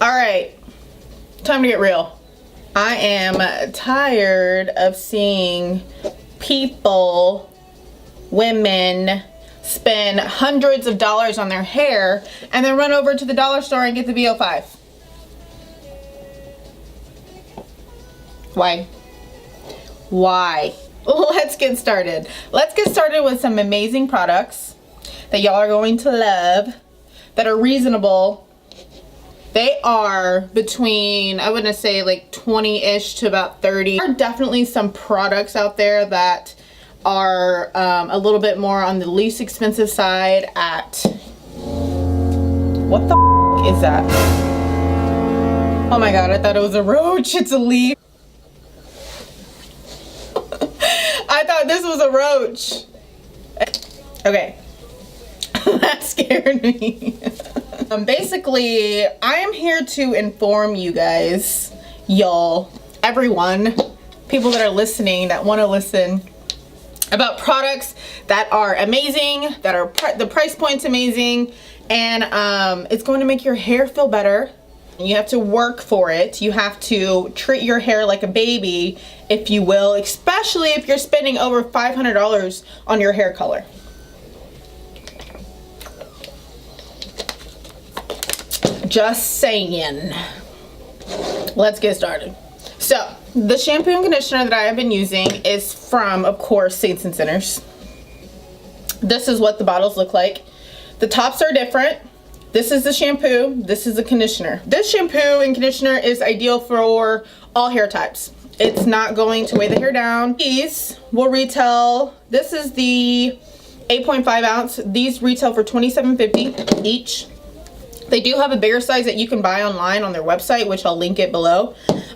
All right, time to get real. I am tired of seeing people, women, spend hundreds of dollars on their hair and then run over to the dollar store and get the VO5. Why? Why? Let's get started. Let's get started with some amazing products that y'all are going to love, that are reasonable. They are between, I wouldn't say like 20-ish to about 30. There are definitely some products out there that are a little bit more on the least expensive side at, what the is that? Oh my God, I thought it was a roach. It's a leaf. I thought this was a roach. Okay. That scared me. Basically, I am here to inform you guys, y'all, everyone, people that are listening, that want to listen, about products that are amazing, that are the price point's amazing, and it's going to make your hair feel better. You have to work for it. You have to treat your hair like a baby, if you will, especially if you're spending over $500 on your hair color. Just saying. Let's get started. So, the shampoo and conditioner that I have been using is from, of course, Saints and Sinners. This is what the bottles look like. The tops are different. This is the shampoo, this is the conditioner. This shampoo and conditioner is ideal for all hair types. It's not going to weigh the hair down. These will retail, this is the 8.5 ounce. These retail for $27.50 each. They do have a bigger size that you can buy online on their website, which I'll link it below.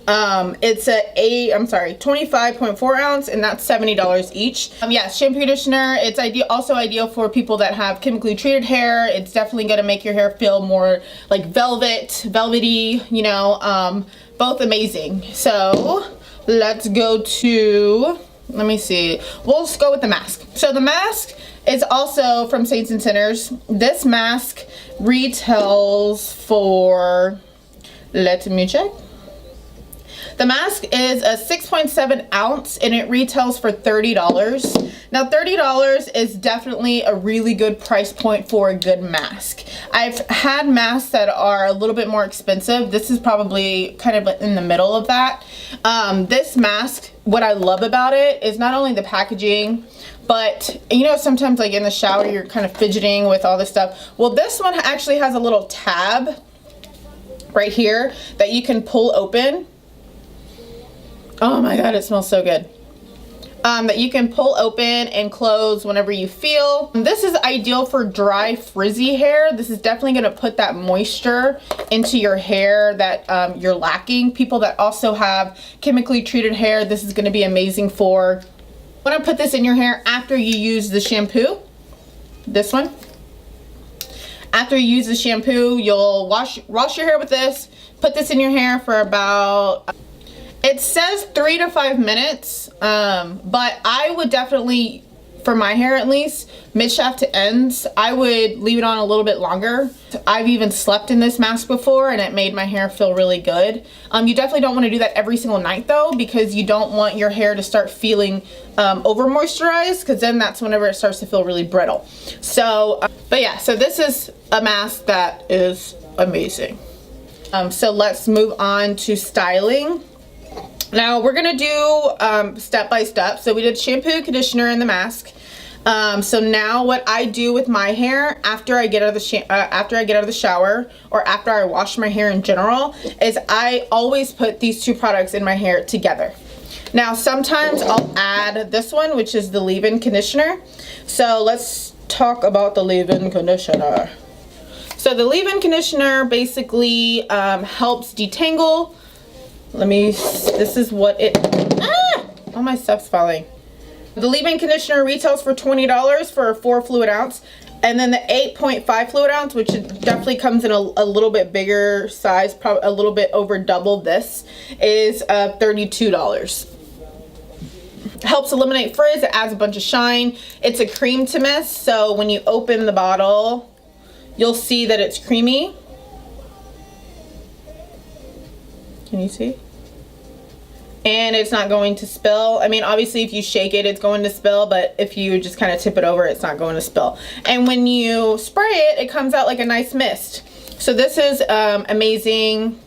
It's a 25.4 ounce, and that's $70 each. Yeah, shampoo conditioner. It's also ideal for people that have chemically treated hair. It's definitely gonna make your hair feel more like velvety, you know, both amazing. So let's go to, let me see. We'll just go with the mask. So the mask is also from Saints and Sinners. This mask retails for, let me check. The mask is a 6.7 ounce and it retails for $30. Now $30 is definitely a really good price point for a good mask. I've had masks that are a little bit more expensive. This is probably kind of in the middle of that. This mask, what I love about it is not only the packaging, but you know, sometimes like in the shower you're kind of fidgeting with all this stuff. Well, this one actually has a little tab right here that you can pull open. Oh my God, it smells so good. That you can pull open and close whenever you feel. This is ideal for dry, frizzy hair. This is definitely gonna put that moisture into your hair that you're lacking. People that also have chemically treated hair, this is gonna be amazing for. You wanna put this in your hair after you use the shampoo, this one. After you use the shampoo, you'll wash your hair with this, put this in your hair for about, it says 3 to 5 minutes, but I would definitely, for my hair at least, mid-shaft to ends, I would leave it on a little bit longer. I've even slept in this mask before and it made my hair feel really good. You definitely don't want to do that every single night though, because you don't want your hair to start feeling over moisturized, because then that's whenever it starts to feel really brittle. So, but yeah, so this is a mask that is amazing. So let's move on to styling. Now we're gonna do step by step. So we did shampoo, conditioner, and the mask. So now what I do with my hair after I get out of the shower, or after I wash my hair in general, is I always put these two products in my hair together. Now sometimes I'll add this one, which is the leave-in conditioner. So let's talk about the leave-in conditioner. So the leave-in conditioner basically helps detangle. This is what it, all my stuff's falling. The leave-in conditioner retails for $20 for a 4 fluid ounce. And then the 8.5 fluid ounce, which definitely comes in a little bit bigger size, probably a little bit over double this, is $32. Helps eliminate frizz, it adds a bunch of shine. It's a cream to mist, so when you open the bottle, you'll see that it's creamy. Can you see? And it's not going to spill. I mean, obviously if you shake it, it's going to spill, but if you just kind of tip it over, it's not going to spill. And when you spray it, it comes out like a nice mist. So this is amazing.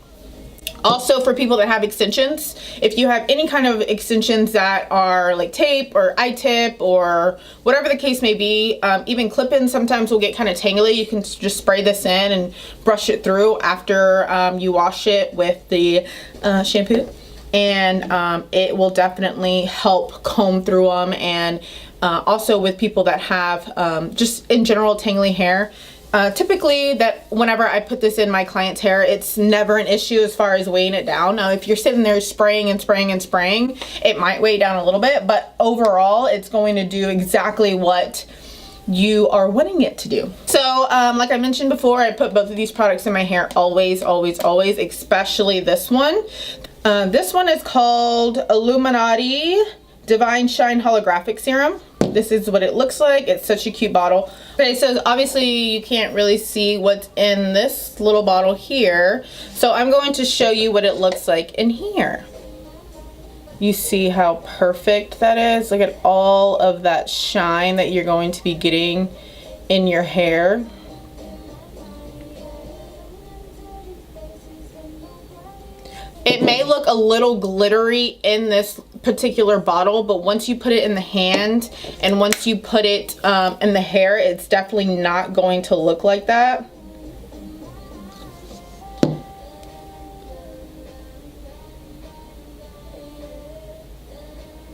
Also for people that have extensions, if you have any kind of extensions that are like tape or I-tip or whatever the case may be, even clip-ins sometimes will get kind of tangly. You can just spray this in and brush it through after you wash it with the shampoo. And it will definitely help comb through them. And also with people that have just in general tangly hair, typically that whenever I put this in my client's hair, it's never an issue as far as weighing it down. Now if you're sitting there spraying and spraying and spraying, it might weigh down a little bit, but overall it's going to do exactly what you are wanting it to do. So like I mentioned before, I put both of these products in my hair always, always, always, especially this one. This one is called Illuminati Divine Shine Holographic Serum. This is what it looks like. It's such a cute bottle. Okay, so obviously you can't really see what's in this little bottle here. So I'm going to show you what it looks like in here. You see how perfect that is? Look at all of that shine that you're going to be getting in your hair. It may look a little glittery in this particular bottle, but once you put it in the hand and once you put it in the hair, it's definitely not going to look like that.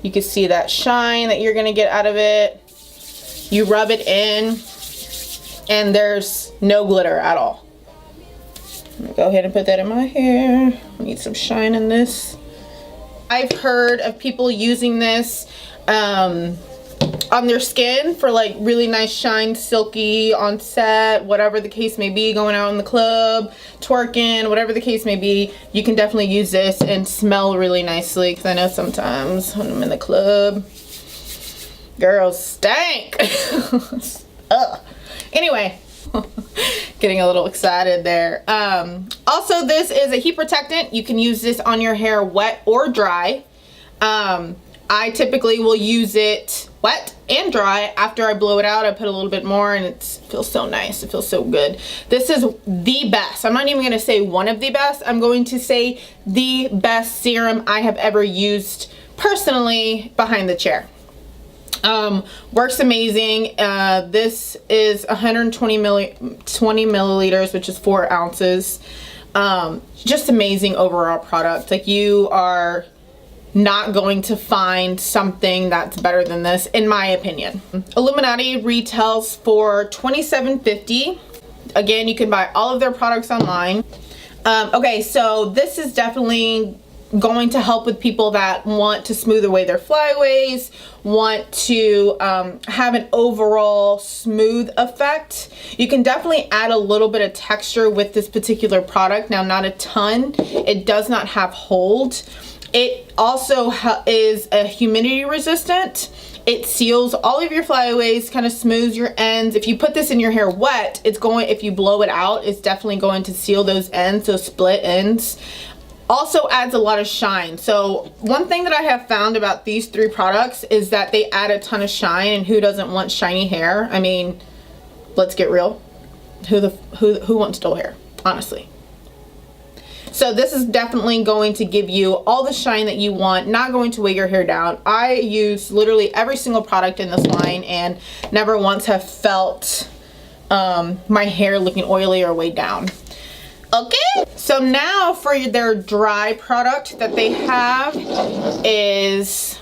You can see that shine that you're gonna get out of it. You rub it in and there's no glitter at all. I'm gonna go ahead and put that in my hair. I need some shine in this. I've heard of people using this on their skin for like really nice shine, silky, on set, whatever the case may be, going out in the club, twerking, whatever the case may be. You can definitely use this and smell really nicely, because I know sometimes when I'm in the club, girls stank. Ugh. Anyway. Getting a little excited there. Also, this is a heat protectant. You can use this on your hair wet or dry. I typically will use it wet and dry. After I blow it out, I put a little bit more and it feels so nice. It feels so good. This is the best. I'm not even going to say one of the best. I'm going to say the best serum I have ever used personally behind the chair. Works amazing. This is 120 milliliters, which is 4 ounces. Just amazing overall product. Like, you are not going to find something that's better than this, in my opinion. Illuminati retails for $27.50. Again, you can buy all of their products online. Okay, so this is definitely going to help with people that want to smooth away their flyaways, want to have an overall smooth effect. You can definitely add a little bit of texture with this particular product. Now, not a ton. It does not have hold. It also is a humidity resistant. It seals all of your flyaways, kind of smooths your ends. If you put this in your hair wet, it's going, if you blow it out, it's definitely going to seal those ends, those split ends. Also adds a lot of shine. So one thing that I have found about these 3 products is that they add a ton of shine, and who doesn't want shiny hair? I mean, let's get real. Who wants dull hair, honestly? So this is definitely going to give you all the shine that you want, not going to weigh your hair down. I use literally every single product in this line and never once have felt my hair looking oily or weighed down. Okay, so now for their dry product that they have is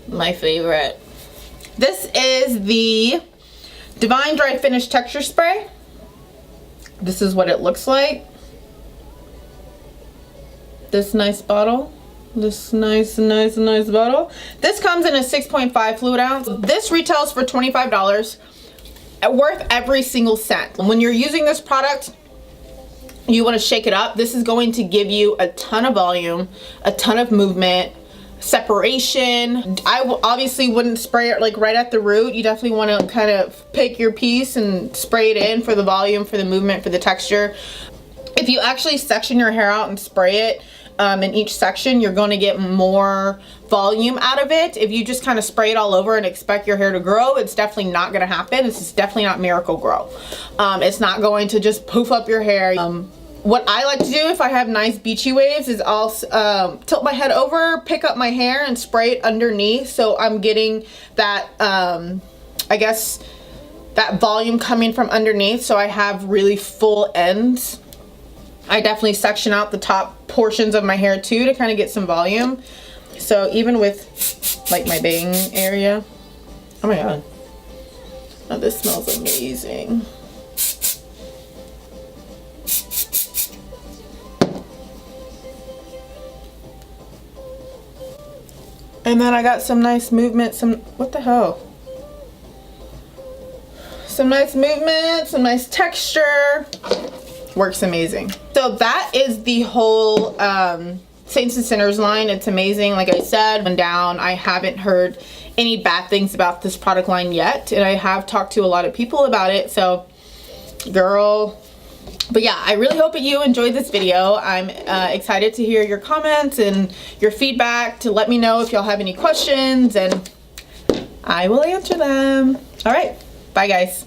my favorite. This is the Divine Dry Finish Texture Spray. This is what it looks like. This nice bottle. This nice bottle. This comes in a 6.5 fluid ounce. This retails for $25. Worth every single cent. When you're using this product, you want to shake it up. This is going to give you a ton of volume, a ton of movement, separation. I obviously wouldn't spray it like right at the root. You definitely want to kind of pick your piece and spray it in for the volume, for the movement, for the texture. if you actually section your hair out and spray it in each section, you're going to get more volume out of it. If you just kind of spray it all over and expect your hair to grow, it's definitely not going to happen. This is definitely not miracle grow. It's not going to just poof up your hair. What I like to do if I have nice beachy waves is I'll tilt my head over, pick up my hair and spray it underneath, so I'm getting that, I guess, that volume coming from underneath, so I have really full ends. I definitely section out the top portions of my hair too to kind of get some volume. So even with like my bang area, oh my god, oh, this smells amazing. And then I got some nice movement, what the hell? Some nice movement, some nice texture. Works amazing. So that is the whole Saints and Sinners line. It's amazing. Like I said, went down. I haven't heard any bad things about this product line yet, and I have talked to a lot of people about it. So, girl. But yeah, I really hope that you enjoyed this video. I'm excited to hear your comments and your feedback, to let me know if y'all have any questions, and I will answer them. All right, bye guys.